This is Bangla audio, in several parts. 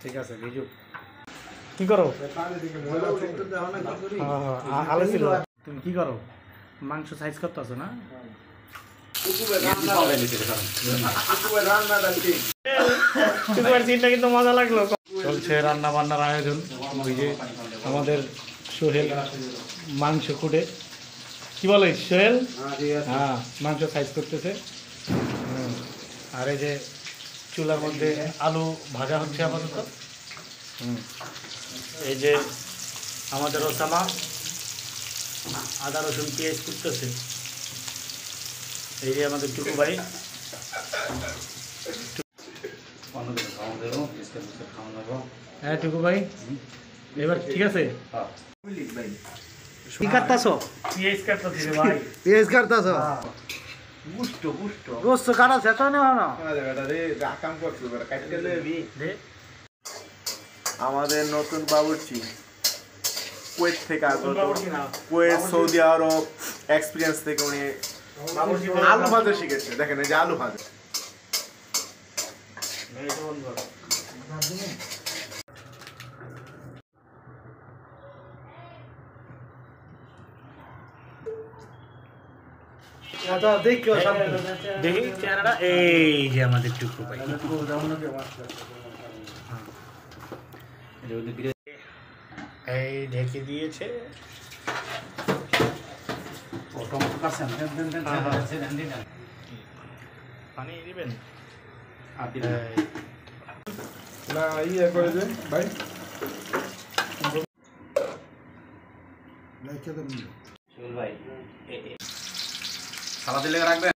ঠিক আছে বিজু কি করো? আলো ছিল। তুমি কি করো? মাংস সাইজ করতেছো না? কিন্তু মজা লাগলো। চলছে রান্না বান্নার আয়োজন। ওই যে আমাদের সোহেল মাংস কুটে, কি বলে সোহেল? হ্যাঁ, মাংস সাইজ করতেছে। আর এই যে চুলার মধ্যে আলু ভাজা হচ্ছে আপাতত। এই যে আমাদের ওসামা আদা রসুন পেঁয়াজ কুটতেছে। এই যে আমাদের টুকু ভাই। হ্যাঁ টুকু ভাই, এবার ঠিক আছে? কি কাটতাছো? পেঁয়াজ কাটতাছি রে ভাই। পেঁয়াজ কাটতাছো? গুস্ত গুস্ত গোস্ত কাটা শেষ হয় না? আমাদের নতুন বাবুর্চি কুয়েত থেকে আগত, কুয়েত সৌদি আরব এক্সপিরিয়েন্স থেকে উনি আলু ভাজা শিখেছে। দেখেন এই যে আলু ভাজা। দেখি চেহারাটা। এই যে আমাদের টুকু ভাই, এই ঢেকে দিয়েছে। পানি দিবেন না ইয়ে করে দেন ভাই। সালাদ লেগে রাখবেন।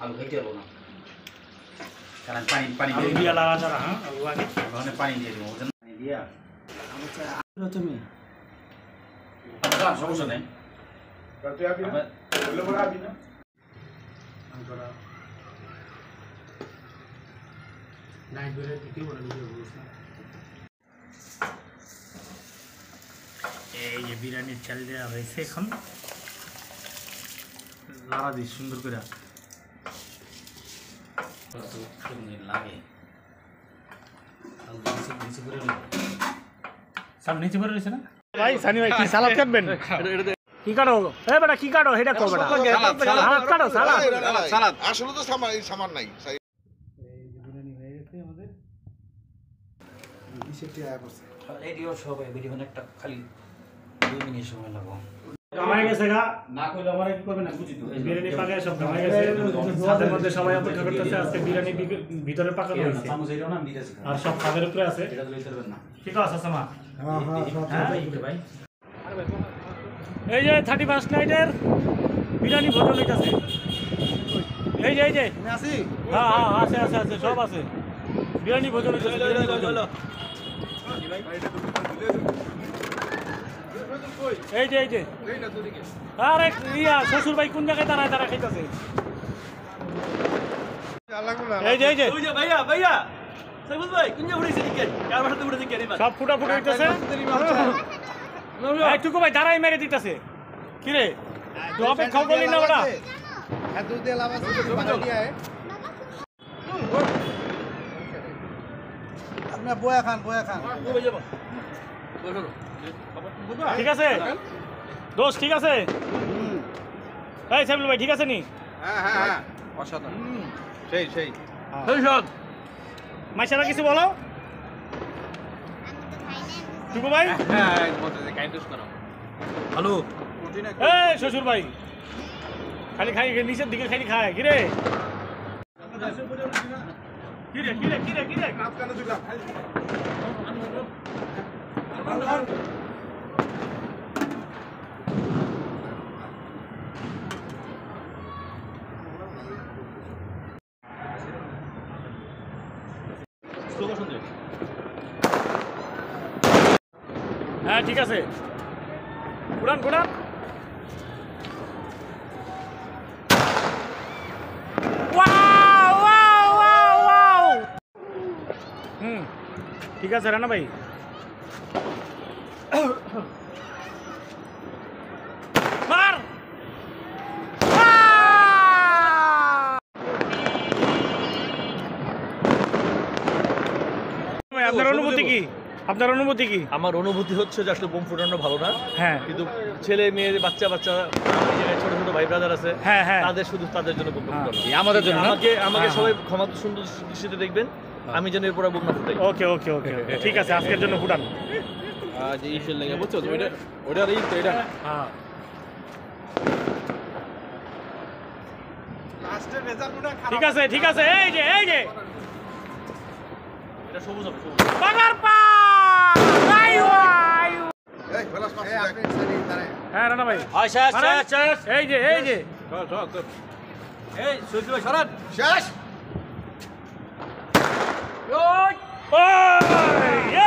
আলু খাইতে পারবো না, কারণ পানি পানি দিয়া লাগা যারা। হ্যাঁ আলু আগে পানি দিয়ে দিব, পানি দিয়া তুমি সমস্যা নেই। এই যে বিরিয়ানির চাল দেওয়া হয়েছে, এখন লাড়া দিই সুন্দর করে। লাগে সব নিচে পড়ে রয়েছে না ভাই? সানি ভাই কি সালাদ কাটবেন? কি কাটো? এ বেটা কি কাটো? এটা কো বেটা, সালাদ কাটো। সালাদ সালাদ আসলে তো সামান নাই। বিরিয়ানি হয়ে গেছে আমাদের। এডিও সবাই ভিডিও একটা খালি 2 মিনিট সময় লাগবে। কামাই গেছে গা না কইলে আমার কি করবে না বুঝি তো। বিরিয়ানি পাকে সব কামাই গেছে। ছাদের মধ্যে সবাই অপেক্ষা করতেছে। আজকে বিরিয়ানি ভিতরে পাকানো হয়েছে চামচ এইটাও না আমি দিতেছি, আর সব খাদের উপরে আছে। এটা তো লইতে পারবেন না। ঠিক আছে সামা। হ্যাঁ ভাই, এই যে 31 নাইটের বিরিয়ানি ভোজন হইতাছে। এই যে আসি হ্যাঁ হ্যাঁ আছে আছে আছে সব আছে। বিরিয়ানি ভোজন হইতাছে। এই যে আরে ইয়া শ্বশুর ভাই কোন জায়গায় দাঁড়ায় খাইতাছে। এই যে ভাইয়া সাইফুল ভাই কোন জায়গায় উড়াইছে দিকেন? কার বাসাতে উড়ে দিকেন এবার? সব ফুটা হইতাছে। এই টুকু ভাই দাঁড়াই মেরে দিতেছে। কি রে তুই অপেক্ষা করলি না ওটা? আপনার বয়া খান কই যাব? ঠিক আছে দোস্ত, ঠিক আছে। এই সাইফুল ভাই ঠিক আছে নি? হ্যাঁ অসাধারণ সেই সেই সব মাইশারা কিছু বলো টুকু ভাই। হ্যালো এই শ্বশুর ভাই খালি খাই নিচের দিকে খালি খায়। কিরে হ্যাঁ ঠিক আছে ঘুরান ঠিক আছে রানা ভাই। আপনার অনুভূতি কি? আমার অনুভূতি হচ্ছে যে আসলে বোম ফুটানো ভালো না, হ্যাঁ কিন্তু ছেলে মেয়ে বাচ্চা এই জায়গায় ছোট ছোট ভাই ব্রাদার আছে, হ্যাঁ হ্যাঁ তাদের জন্য বোম হ্যাঁ, ফুটানো। আমাদের জন্য না? আমাকে হ্যাঁ, সবাই ক্ষমা সুন্দর দৃষ্টিতে দেখবেন, আমি যেন এরপরে বোম না ফুটাই। ওকে ওকে ওকে ঠিক আছে, আজকের জন্য ফুটান। যে ইসের লাগে বুঝছো, ওইটার এই তো এটা হ্যাঁ ঠিক আছে ঠিক আছে, এই যে এটা সবুজ হবে, সবুজ। বাগার পা আয়ু আয়ু। হ্যাঁ রানা ভাই, আচ্ছা আচ্ছা আচ্ছা এই যে এই সৈয়দ ভাই সরান। ওই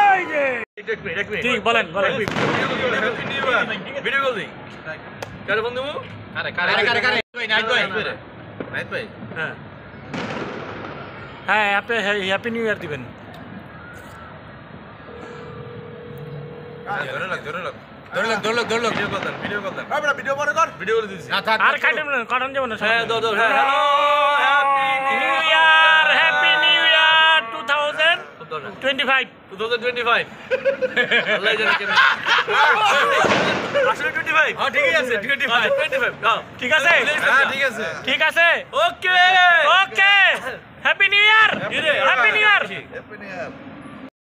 এই যে ঠিক বলেন বলেন। ভিডিও কল দিই কারে বন্ধু? কারে নাইট ভাই হ্যাঁ হ্যাঁ আপনি হ্যাপি নিউ ইয়ার দিবেন। ভিডিও করে কর। ভিডিও করে দিছি। আর কাটন যাবেন না। হ্যাঁ দাও হ্যাঁ hello new year, happy new ইয়ার 2025। 2025 আল্লাহ জানে কেন আসলে 25 হ্যাঁ ঠিক আছে 25 নাও ঠিক আছে হ্যাঁ ঠিক আছে ঠিক আছে okay okay happy new year, happy new year. Happy new ইয়ার।